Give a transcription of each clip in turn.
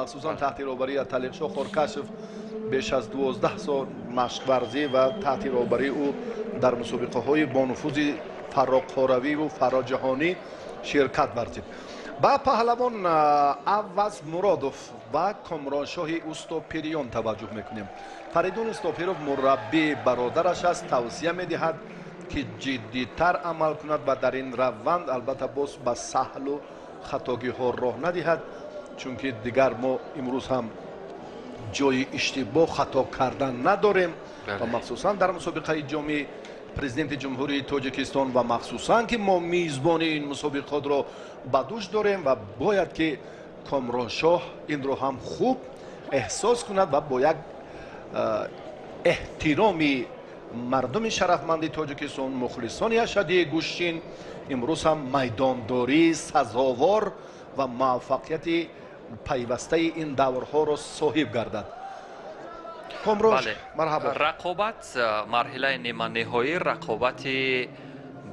مخصوصا تحت روبری تلیقشو خورکشف بیش از 12 سال مشق ورزی و تحت روبری او در مسابقه های با نفوذ فراقهروی و فراجهانی شرکت ورزید. با پهلوان عوض مرادوف و کامرانشاه اوستوپریون توجه میکنیم. فریدون اوستوپریون مربی برادرش است، توصیه میدهد که جدیتر عمل کند و در این روند البته باز به سهل و خطاگی ها راه ندهد، چون که دیگر ما امروز هم جای اشتباه خطا کردن نداریم و مخصوصا در مسابقه جام پرزیدنت جمهوری تاجیکستان و مخصوصا که ما میزبان این مسابقات را به دوش داریم و باید که کامرانشاه این رو هم خوب احساس کند و با یک احترامی مردم شرفمند تاجیکستان، مخلصان اشدی گوشین، امروز هم میدانداری سزاوار و موفقیت پیوسته این دورها را صاحب گردد. کامرانش مرحبا. رقابت مرحله نیمه نهایی رقابت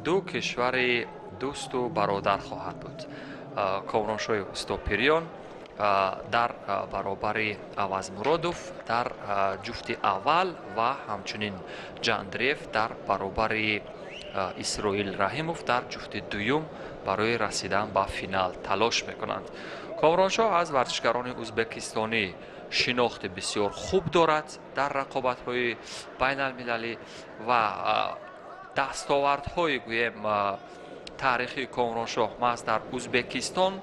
دو کشور دوست و برادر خواهد بود. کامرانشاه اوستوپریون در برابر عوض مرادوف در جفت اول و همچنین جاندریف در برابر اسرائیل رحیموف در جفت دوم برای رسیدن به فینال تلاش میکنند. کامرانشاه از ورزشکاران ازبکستانی شناخت بسیار خوب دارد در رقابت‌های بین المللی و دستاوردهای گویم تاریخی کامرانشاه محض در ازبکستان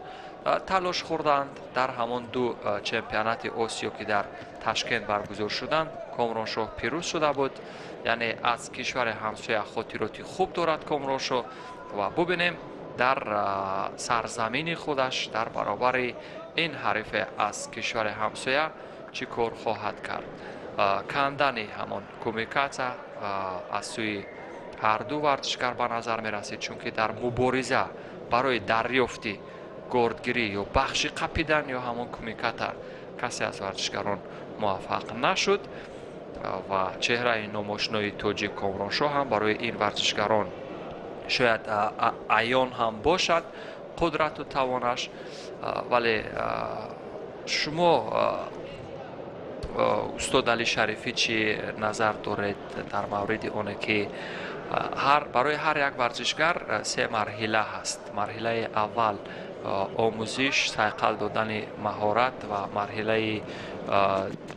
تلاش خوردند. در همان دو چمپیونات آسیا که در تاشکند برگزار شدند کامرانشاه پیروز شده بود، یعنی از کشور همسایه خاطراتی خوب دارد کامرانشاه و ببینیم در سرزمین خودش در برابر این حریف از کشور همسایه چی کار خواهد کرد. کندن همان کمیکاتا از سوی هر دو ورزشکار به نظر می رسید، چون که در مبارزه برای دریافت گردگیری یا بخش قپیدن یا همان کمیکاتا کسی از ورزشکاران موفق نشد و چهره ناماشنای تاجیک کامرانشاه هم برای این ورزشکاران شاید عیان هم باشد قدرت و توانش، ولی شما استاد علی شریفی چی نظر دارید در مورد اونه که برای هر یک ورزشکار سه مرحله هست؟ مرحله اول آموزش، صیقل دادن مهارت و مرحله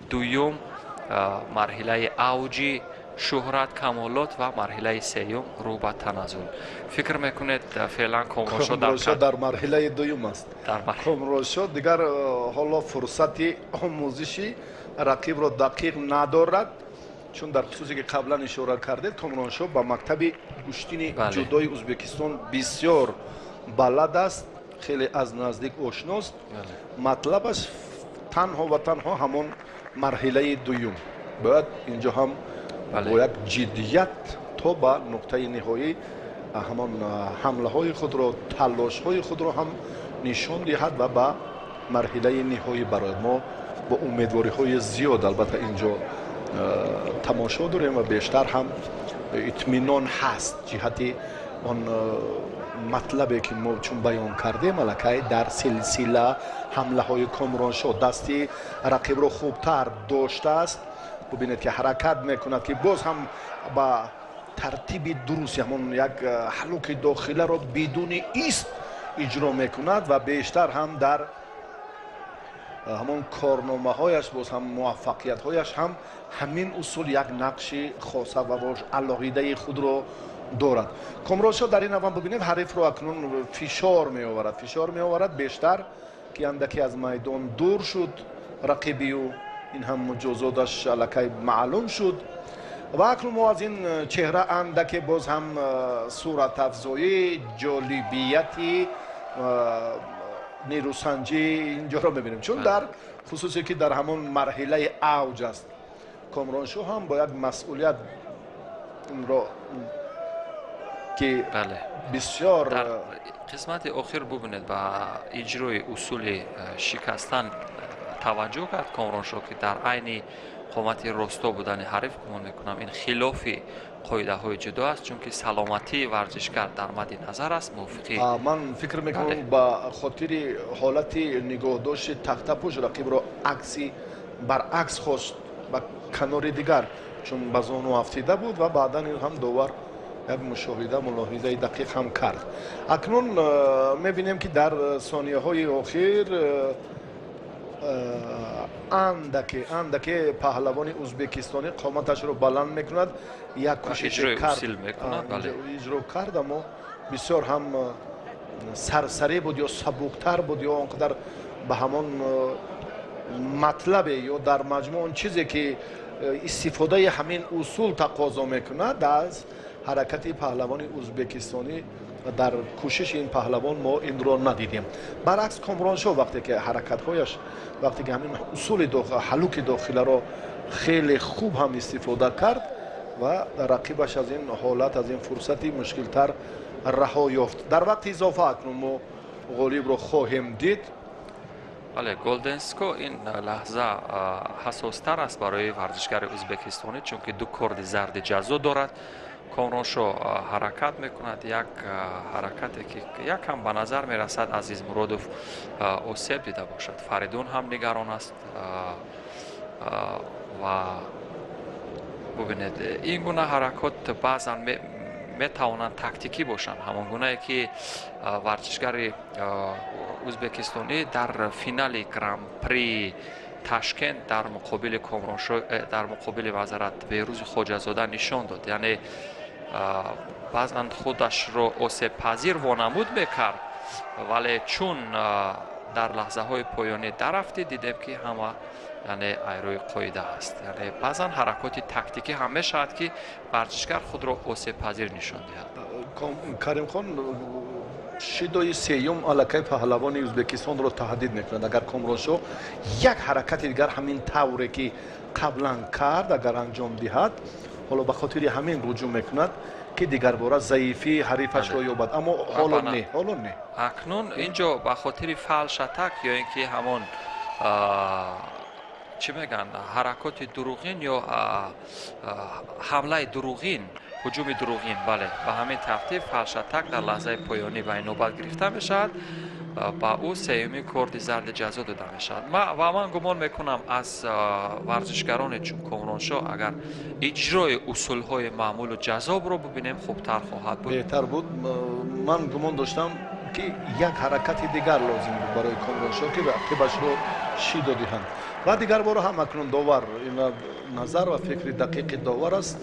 دوم مرحله اوجی شهرت کمالات و مرحله سیوم رو به تنزل. فکر میکنید فعلا کامرانشاه در مرحله دوم است؟ کامرانشاه دیگر حالا فرصت آموزشی رقیب را دقیق ندارد، چون در خصوصی که قبلا اشاره کردید کامرانشاه با مکتب گوشتین جودوی ازبکستان بسیار بلد است، خیلی از نزدیک آشناست. مطلبش تنها و تنها همون مرحله دوم باید اینجا هم با یک جدیت تا به نقطه نهایی همان حمله های خود را، تلاش های خود را هم نشان دهد و به مرحله نهایی برای ما با امیدواری های زیاد البته اینجا تماشا داریم و بیشتر هم اطمینان هست جهت آن مطلبی که ما چون بیان کردیم ملکه در سلسله حمله های کامرانشاه دستی رقیب را خوبتر داشته است. ببینید که حرکت میکند که باز هم با ترتیب درست همون یک حلوک داخله را بدون ایست اجرا میکند و بیشتر هم در همون کارنامه هایش باز هم موفقیت هایش هم همین اصول یک نقش خاصه و علاقیده خود را دارد. کامرانشاه در این روند ببینید حریف را اکنون فشار می آورد بیشتر که اندکی از میدان دور شد رقیبی و این هم مجازاتش الکی معلوم شد و اکنون ما از این چهره اندکی باز هم صورت افزایی جالبیتی نیروسنجی اینجا را ببینیم، چون در خصوصی که در همون مرحله اوج است کامرانشاه هم باید مسئولیت را که بسیار در قسمت آخر ببینید با اجرای اصول شکستن таваҷҷӯҳ кард комроншоҳ ки дар айни қомати росто будани ҳариф гумон мекунам ин хилофи қоидаҳои ҷудо аст, чунки саломатии варзишгар дар мадди назар аст. мувофиқи ман фикр мекунам ба хотири ҳолати нигоҳдошти тахтапӯш рақибро баръакс хост ба канори дигар, чун ба зону афтида буд ва баъдан ин ҳам довар як мулоҳизаи дақиқ ҳам кард. Акнун мебинем ки дар сонияҳои охир андаке паҳлавони ӯзбекистонӣ қоматашро баланд мекунад, як кӯшиши иҷро кард, аммо бисёр ҳам сарсарӣ буд ё сабуктар буд ё он қадар ба ҳамон матлабе ё дар маҷмӯъ он чизе ки истифодаи ҳамин усул тақозо мекунад аз ҳаракати паҳлавони ӯзбекистонӣ. дар кӯшиши ин паҳлавон мо инро надидем. баръакс комроншоҳ вақте ки ҳаракатҳояш вақте ки ҳамин усули ҳалуки дохиларо хеле хуб ҳам истифода кард ва рақибаш аз ин ҳолат аз ин фурсати мушкилтар раҳо ёфт. дар вақти изофа акнун мо ғолибро хоҳем дид. бале, голденско ин лаҳза ҳасостар аст барои варзишгари ӯзбекистонӣ, чунки ду корди зарди ҷазо дорад. комроншоҳ ҳаракат мекунад, як ҳаракате ки якам ба назар мерасад Азиз Муродов осеб дида бошад. Фаридун ҳам нигарон аст ва бубинед ин гуна ҳаракот баъзан метавонанд тактикӣ бошанд, ҳамон гунае ки варзишгари ӯзбекистонӣ дар финали гран-при Ташкент дар муқобили комроншоҳ дар муқобили мазарат Беҳрӯзи Хоҷазода нишон дод. Яъне баъзан худашро осебпазир вонамуд мекард, вале чун дар лаҳзаҳои поёнӣ тарафти дидем ки ҳама яъне айрои қоида аст. Яъне баъзан ҳаракоти тактикӣ ҳам мешавад ки варзишгар худро осебпазир нишон диҳад. Каримхон, шидои сеюм аллакай паҳлавони ӯзбекистонро таҳдид мекунад. Агар комроншоҳ як ҳаракати дигар ҳамин тавре ки қаблан кард агар анҷом диҳад, ҳоло ба хотири ҳамин руҷӯъ мекунад ки дигарбора заифии ҳарифашро ёбад, аммо ҳоло не. Акнун инҷо ба хотири фаъл шатак ё ин ки ҳамон чӣ мегӯянд ҳаракоти дуруғин ё ҳамлаи дуруғин, ҳуҷуми дуруғин, бале, ба ҳамин тартиб фалшатак дар лаҳзаи поёнӣ ба инобат гирифта мешавад, ба ӯ сеюмин корди зарди ҷазо дода мешавад. Ва ман гумон мекунам аз варзишгароне чун комроншоҳ агар иҷрои усулҳои маъмулу ҷазобро бубинем хубтар хоҳад буд. беҳтар буд. Ман гумон доштам ки як ҳаракати дигар лозим буд барои комроншоҳ ки рақибашро шидо диҳанд. ва дигарбора ҳам акнун довар назар ва фикри дақиқи довар аст.